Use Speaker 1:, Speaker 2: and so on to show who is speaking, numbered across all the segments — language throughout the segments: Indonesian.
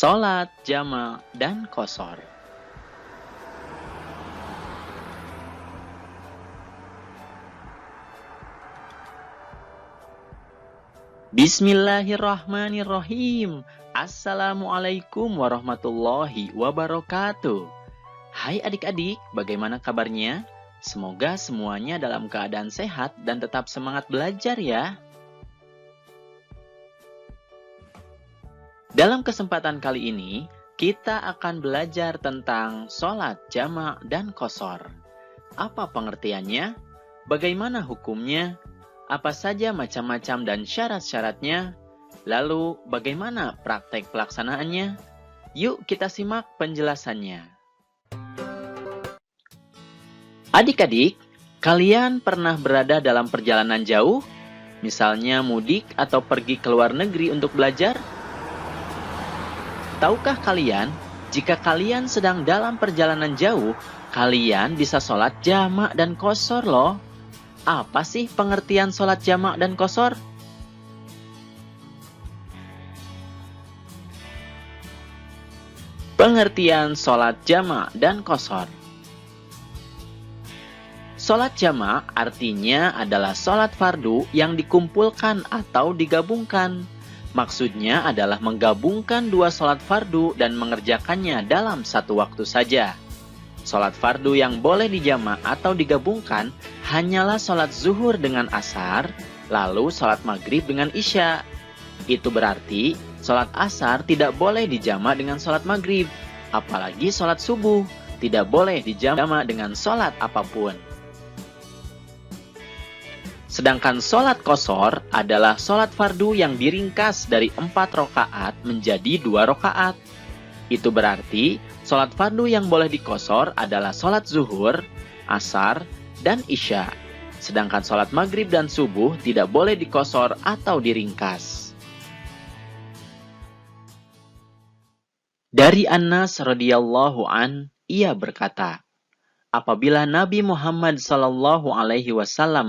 Speaker 1: Sholat jama' dan qashar. Bismillahirrahmanirrahim. Assalamualaikum warahmatullahi wabarakatuh. Hai adik-adik, bagaimana kabarnya? Semoga semuanya dalam keadaan sehat dan tetap semangat belajar ya. Dalam kesempatan kali ini, kita akan belajar tentang sholat jama' dan qashar. Apa pengertiannya? Bagaimana hukumnya? Apa saja macam-macam dan syarat-syaratnya? Lalu, bagaimana praktek pelaksanaannya? Yuk kita simak penjelasannya. Adik-adik, kalian pernah berada dalam perjalanan jauh? Misalnya mudik atau pergi ke luar negeri untuk belajar? Tahukah kalian, jika kalian sedang dalam perjalanan jauh, kalian bisa sholat jama' dan qashar loh. Apa sih pengertian sholat jama' dan qashar? Pengertian sholat jama' dan qashar. Sholat jama' artinya adalah sholat fardu yang dikumpulkan atau digabungkan. Maksudnya adalah menggabungkan dua sholat fardu dan mengerjakannya dalam satu waktu saja. Sholat fardu yang boleh dijama' atau digabungkan hanyalah sholat zuhur dengan asar, lalu sholat maghrib dengan isya. Itu berarti sholat asar tidak boleh dijama' dengan sholat maghrib, apalagi sholat subuh tidak boleh dijama' dengan sholat apapun. Sedangkan sholat qashar adalah sholat fardu yang diringkas dari 4 rakaat menjadi 2 rakaat. Itu berarti sholat fardu yang boleh diqashar adalah sholat zuhur, asar, dan isya. Sedangkan sholat maghrib dan subuh tidak boleh diqashar atau diringkas. Dari Anas radhiyallahu an, ia berkata, apabila Nabi Muhammad SAW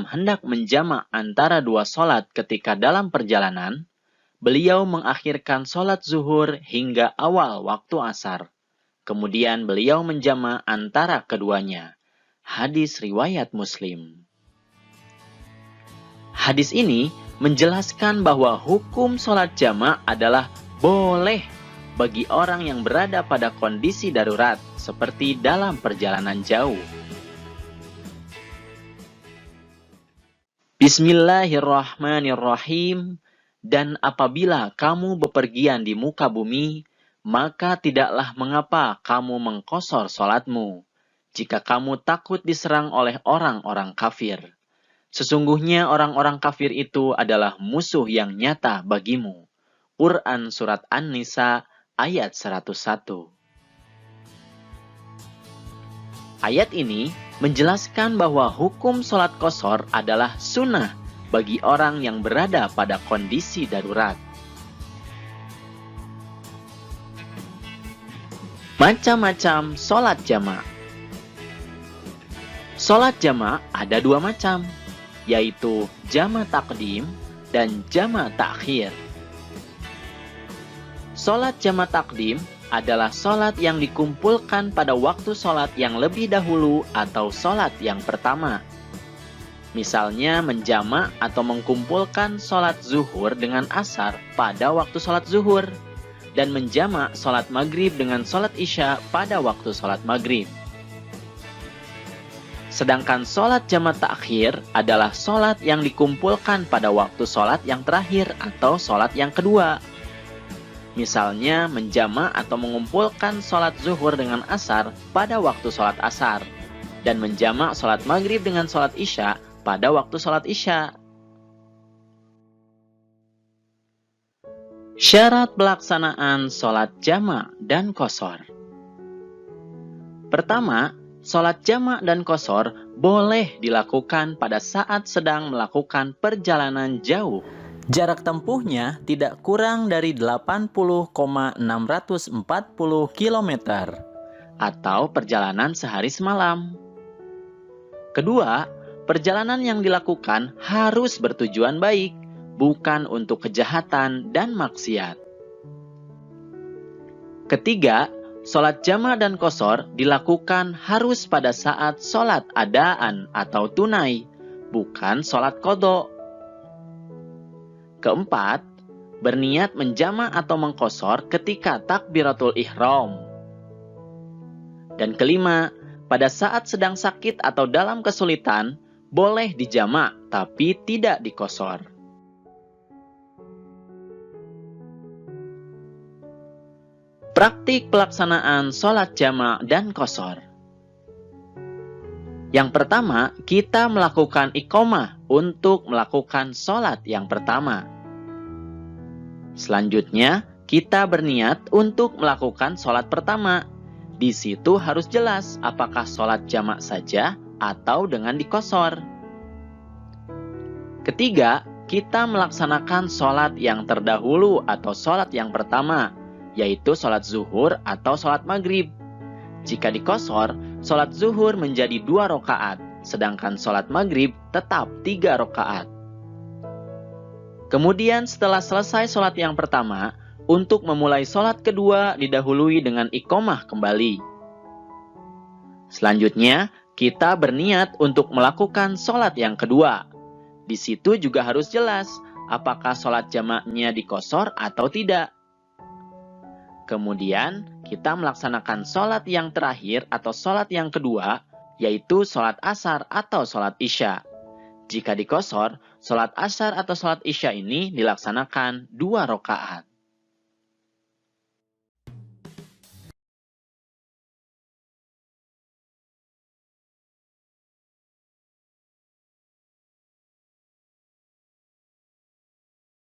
Speaker 1: hendak menjama' antara dua sholat ketika dalam perjalanan, beliau mengakhirkan sholat zuhur hingga awal waktu asar. Kemudian beliau menjama' antara keduanya. Hadis riwayat Muslim. Hadis ini menjelaskan bahwa hukum sholat jama' adalah boleh bagi orang yang berada pada kondisi darurat, seperti dalam perjalanan jauh. Bismillahirrahmanirrahim. Dan apabila kamu bepergian di muka bumi, maka tidaklah mengapa kamu mengqashar sholatmu, jika kamu takut diserang oleh orang-orang kafir. Sesungguhnya orang-orang kafir itu adalah musuh yang nyata bagimu. Quran Surat An-Nisa ayat 101. Ayat ini menjelaskan bahwa hukum sholat qashar adalah sunnah bagi orang yang berada pada kondisi darurat. Macam-macam sholat jama'. Sholat jama' ada 2 macam, yaitu jama' taqdim dan jama' ta'khir. Sholat jama' taqdim adalah sholat yang dikumpulkan pada waktu sholat yang lebih dahulu atau sholat yang pertama. Misalnya menjama' atau mengkumpulkan sholat zuhur dengan asar pada waktu sholat zuhur, dan menjama' sholat maghrib dengan sholat isya pada waktu sholat maghrib. Sedangkan sholat jama' ta'khir adalah sholat yang dikumpulkan pada waktu sholat yang terakhir atau sholat yang kedua. Misalnya menjama' atau mengumpulkan sholat zuhur dengan asar pada waktu sholat asar, dan menjama' sholat maghrib dengan sholat isya pada waktu sholat isya. Syarat pelaksanaan sholat jama' dan qashar. Pertama, sholat jama' dan qashar boleh dilakukan pada saat sedang melakukan perjalanan jauh. Jarak tempuhnya tidak kurang dari 80,640 km atau perjalanan sehari semalam. Kedua, perjalanan yang dilakukan harus bertujuan baik, bukan untuk kejahatan dan maksiat. Ketiga, sholat jama' dan qashar dilakukan harus pada saat sholat adaan atau tunai, bukan sholat qadha. Keempat, berniat menjama' atau mengqashar ketika takbiratul ihram. Dan kelima, pada saat sedang sakit atau dalam kesulitan, boleh dijama' tapi tidak diqashar. Praktik pelaksanaan sholat jama' dan qashar. Yang pertama, kita melakukan iqamah untuk melakukan sholat yang pertama. Selanjutnya, kita berniat untuk melakukan sholat pertama. Di situ harus jelas apakah sholat jama' saja atau dengan diqashar. Ketiga, kita melaksanakan sholat yang terdahulu atau sholat yang pertama, yaitu sholat zuhur atau sholat maghrib. Jika diqashar, sholat zuhur menjadi 2 rakaat, sedangkan sholat maghrib tetap 3 rakaat. Kemudian setelah selesai sholat yang pertama, untuk memulai sholat kedua didahului dengan iqamah kembali. Selanjutnya, kita berniat untuk melakukan sholat yang kedua. Di situ juga harus jelas apakah sholat jamaknya diqashar atau tidak. Kemudian, kita melaksanakan sholat yang terakhir atau sholat yang kedua, yaitu sholat asar atau sholat isya. Jika diqashar, sholat asar atau sholat isya ini dilaksanakan 2 rakaat.